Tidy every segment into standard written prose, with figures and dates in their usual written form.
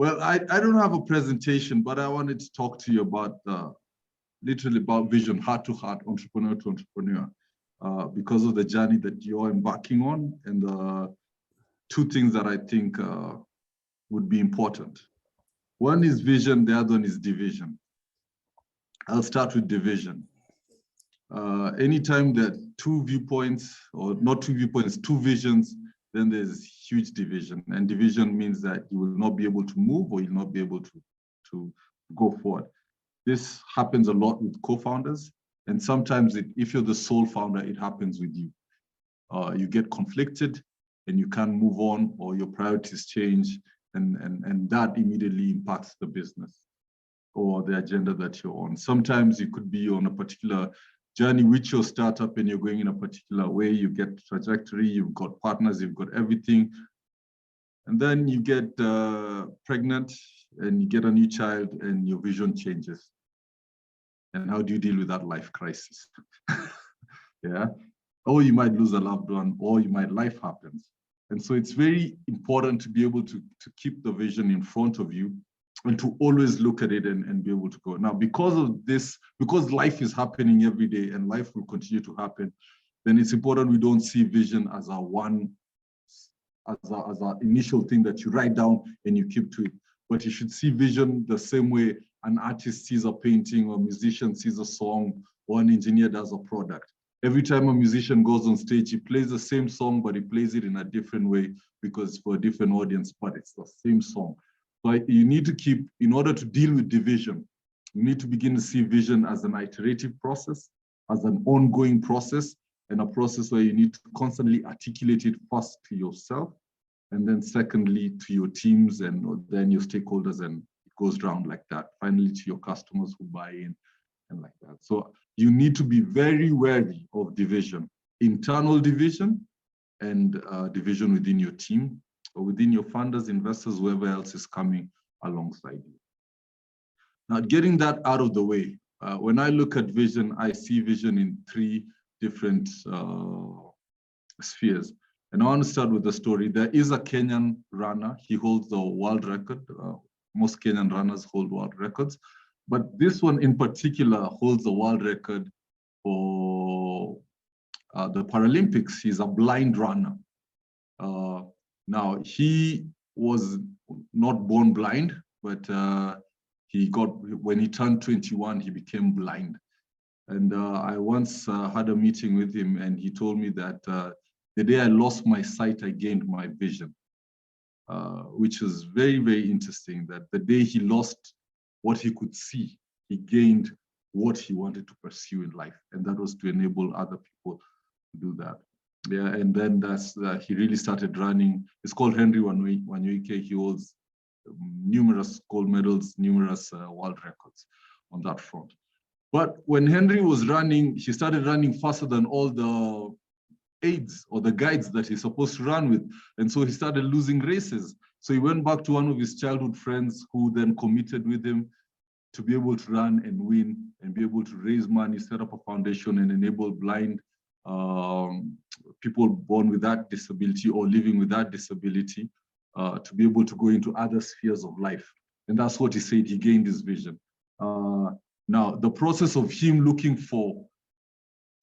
Well, I don't have a presentation, but I wanted to talk to you about literally about vision, heart to heart, entrepreneur to entrepreneur, because of the journey that you're embarking on, and two things that I think would be important. One is vision, the other one is division. I'll start with division. Anytime that two viewpoints, or not two viewpoints, two visions, then there's huge division. And division means that you will not be able to move, or you'll not be able to go forward. This happens a lot with co-founders. And sometimes if you're the sole founder, it happens with you. You get conflicted and you can't move on, or your priorities change, and that immediately impacts the business or the agenda that you're on. Sometimes you could be on a particular journey with your startup and you're going in a particular way, you get trajectory, you've got partners, you've got everything. And then you get pregnant and you get a new child and your vision changes. And how do you deal with that life crisis? Yeah. Or you might lose a loved one, or life happens. And so it's very important to be able to keep the vision in front of you and to always look at it and be able to go. Now, because of this, because life is happening every day and life will continue to happen, then it's important we don't see vision as an initial thing that you write down and you keep to it. But you should see vision the same way an artist sees a painting, or a musician sees a song, or an engineer does a product. Every time a musician goes on stage, he plays the same song, but he plays it in a different way because for a different audience, but it's the same song. So you need to keep, in order to deal with division, you need to begin to see vision as an iterative process, as an ongoing process, and a process where you need to constantly articulate it first to yourself, and then secondly to your teams, and then your stakeholders, and it goes round like that. Finally to your customers who buy in, and like that. So you need to be very wary of division, internal division, and division within your team, or within your funders, investors, whoever else is coming alongside you. Now, getting that out of the way, when I look at vision, I see vision in three different spheres. And I want to start with the story. There is a Kenyan runner. He holds the world record. Most Kenyan runners hold world records. But this one in particular holds the world record for the Paralympics. He's a blind runner. Now, he was not born blind, but when he turned 21, he became blind. And I once had a meeting with him, and he told me that the day I lost my sight, I gained my vision, which was very, very interesting, that the day he lost what he could see, he gained what he wanted to pursue in life. And that was to enable other people to do that. Yeah, and then that's he really started running. It's called Henry Wanyuike. He holds numerous gold medals, numerous world records on that front. But when Henry was running, he started running faster than all the aides or the guides that he's supposed to run with. And so he started losing races. So he went back to one of his childhood friends, who then committed with him to be able to run and win and be able to raise money, set up a foundation, and enable blind people born with that disability or living with that disability to be able to go into other spheres of life. And that's what he said, he gained his vision. Now, the process of him looking for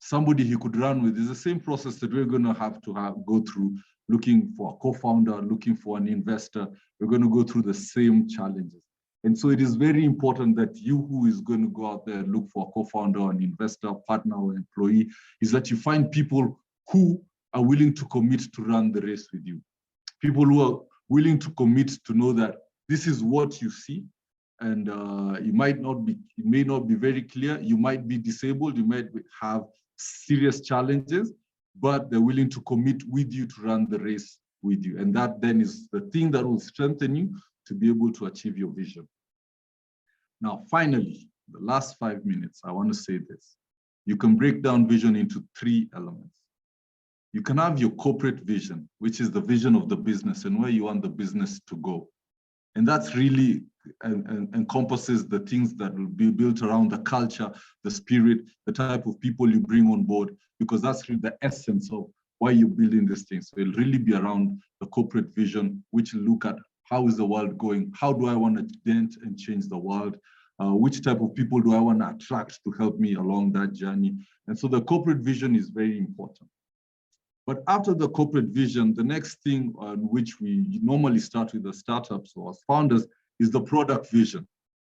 somebody he could run with is the same process that we're going to have go through, looking for a co-founder, looking for an investor. We're going to go through the same challenges. And so it is very important that you, who is going to go out there and look for a co-founder, an investor, partner, or employee, is that you find people who are willing to commit to run the race with you. People who are willing to commit to know that this is what you see, and it may not be very clear. You might be disabled, you might have serious challenges, but they're willing to commit with you to run the race with you. And that then is the thing that will strengthen you to be able to achieve your vision. Now, finally, the last 5 minutes, I want to say this. You can break down vision into 3 elements. You can have your corporate vision, which is the vision of the business and where you want the business to go. And that's really encompasses the things that will be built around the culture, the spirit, the type of people you bring on board, because that's really the essence of why you're building these things. So it'll really be around the corporate vision, which will look at how is the world going? How do I want to dent and change the world? Which type of people do I want to attract to help me along that journey? And so the corporate vision is very important. But after the corporate vision, the next thing on which we normally start with the startups or as founders is the product vision.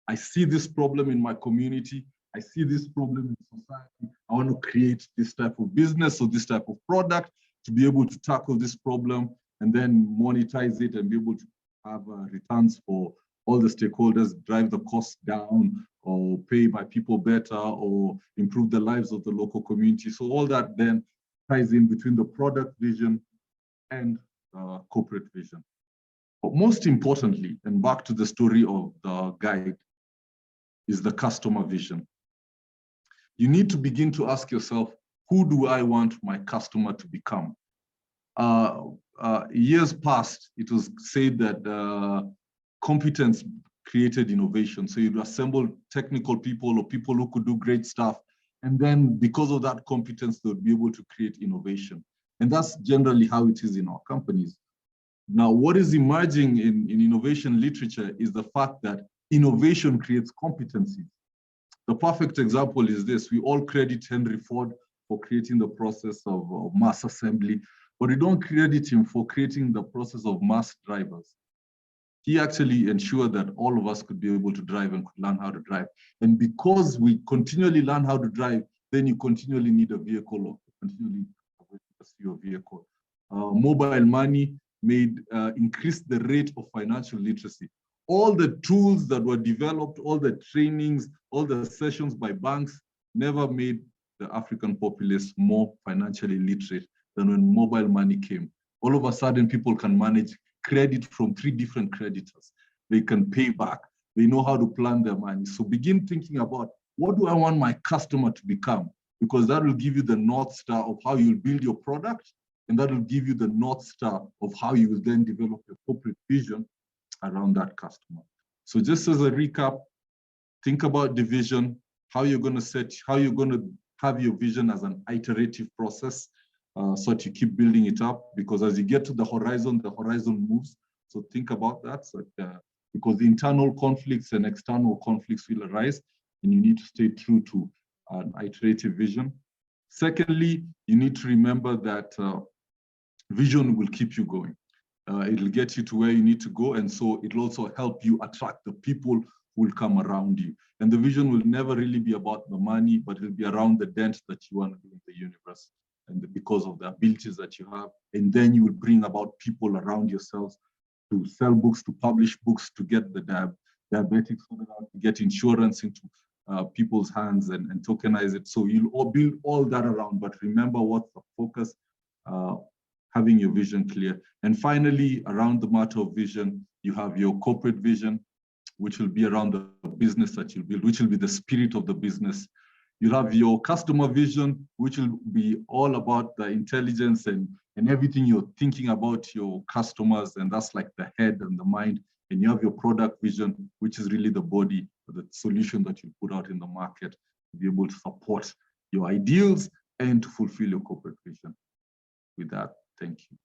I see this problem in my community. I see this problem in society. I want to create this type of business or this type of product to be able to tackle this problem and then monetize it and be able to have returns for all the stakeholders, drive the costs down or pay my people better or improve the lives of the local community. So all that then ties in between the product vision and corporate vision. But most importantly, and back to the story of the guide, is the customer vision. You need to begin to ask yourself, who do I want my customer to become? Years past, it was said that competence created innovation. So you'd assemble technical people or people who could do great stuff. And then because of that competence, they would be able to create innovation. And that's generally how it is in our companies. Now, what is emerging in innovation literature is the fact that innovation creates competencies. The perfect example is this. We all credit Henry Ford for creating the process of mass assembly, but we don't credit him for creating the process of mass drivers. He actually ensured that all of us could be able to drive and could learn how to drive. And because we continually learn how to drive, then you continually need a vehicle or continually pursue a vehicle. Mobile money increased the rate of financial literacy. All the tools that were developed, all the trainings, all the sessions by banks never made the African populace more financially literate than when mobile money came. All of a sudden, people can manage credit from 3 different creditors. They can pay back. They know how to plan their money. So begin thinking about, what do I want my customer to become? Because that will give you the North Star of how you'll build your product, and that will give you the North Star of how you will then develop your corporate vision around that customer. So just as a recap, think about the vision, how you're going to have your vision as an iterative process, so that you keep building it up, because as you get to the horizon moves. So think about that, because the internal conflicts and external conflicts will arise, and you need to stay true to an iterative vision. Secondly, you need to remember that vision will keep you going. It'll get you to where you need to go, and so it'll also help you attract the people who will come around you. And the vision will never really be about the money, but it'll be around the dent that you want to do in the universe, and because of the abilities that you have. And then you will bring about people around yourselves to sell books, to publish books, to get the diabetics, to get insurance into people's hands and tokenize it. So you'll all build all that around, but remember what's the focus, having your vision clear. And finally, around the matter of vision, you have your corporate vision, which will be around the business that you'll build, which will be the spirit of the business. You'll have your customer vision, which will be all about the intelligence and everything you're thinking about your customers, and that's like the head and the mind. And you have your product vision, which is really the body, the solution that you put out in the market to be able to support your ideals and to fulfill your corporate vision. With that, thank you.